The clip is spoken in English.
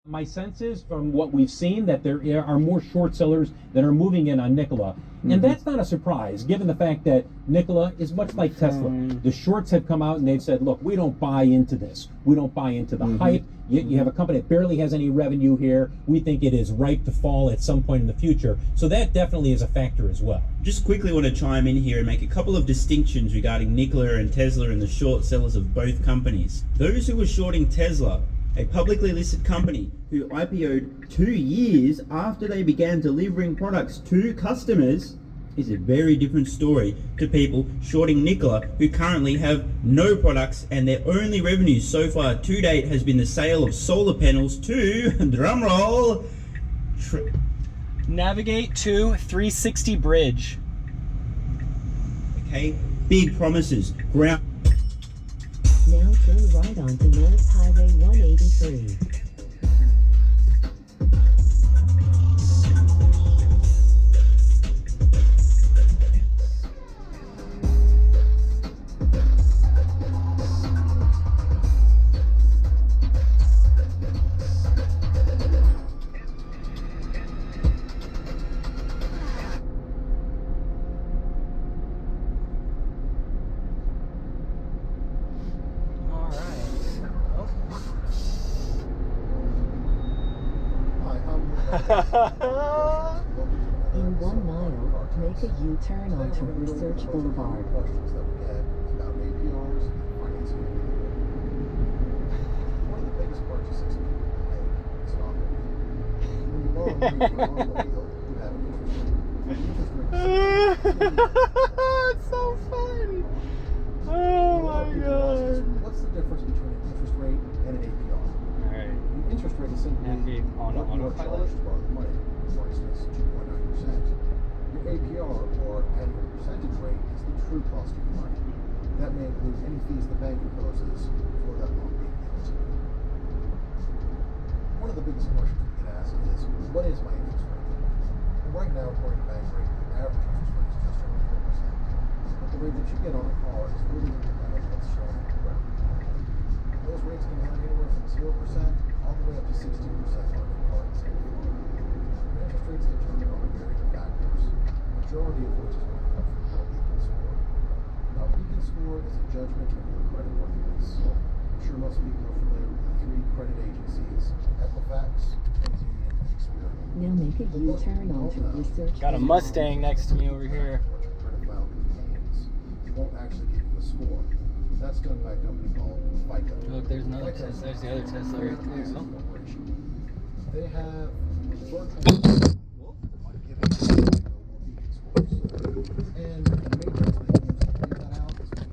My sense is, from what we've seen, that there are more short sellers that are moving in on Nikola. And that's not a surprise, given the fact that Nikola is much like Tesla. The shorts have come out and they've said, look, we don't buy into this. We don't buy into the hype. You have a company that barely has any revenue here. We think it is ripe to fall at some point in the future. So that definitely is a factor as well. Just quickly want to chime in here and make a couple of distinctions regarding Nikola and Tesla and the short sellers of both companies. Those who were shorting Tesla, a publicly listed company who IPO'd 2 years after they began delivering products to customers, is a very different story to people shorting Nikola who currently have no products and their only revenue so far to date has been the sale of solar panels to, drumroll, Navigate to 360 Bridge. Okay, big promises. Ground. Now turn right onto North Highway 183. In 1 mile, make a U-turn onto Research Boulevard. Questions that we get about APRs and financing. One of the biggest purchases people make is an automobile. When you borrow money for an automobile, you have an interest rate. It's so funny. Oh my god. What's the difference between an interest rate and an APR? Alright. The interest rate is simply Happy on what you are autopilot? charged to borrow the money. For instance, 2.9%. Your APR, or annual percentage rate, is the true cost of your money. That may include any fees the bank imposes for that loan being given to you. One of the biggest questions we get asked is, what is my interest rate? Well, right now, according to bank rate, the average interest rate is just over 4%. But the rate that you get on a car is really independent of what's shown in the credit report. Those rates can vary anywhere from 0% all the way up to 16% on your car and sale. Your interest rates determined on a myriad of factors, the majority of which is going to come from your Beacon score. Now, Beacon score is a judgment of your creditworthiness. I'm sure most people are familiar with the 3 credit agencies: Equifax, TransUnion, and Experian. Now make a U-turn onto Research Got a Mustang next to me over here. What your credit file contains. It won't actually give you a score. That's done by a company called FICO. Look, there's another FICO Tesla. There's the other Tesla right there. They have virtual giving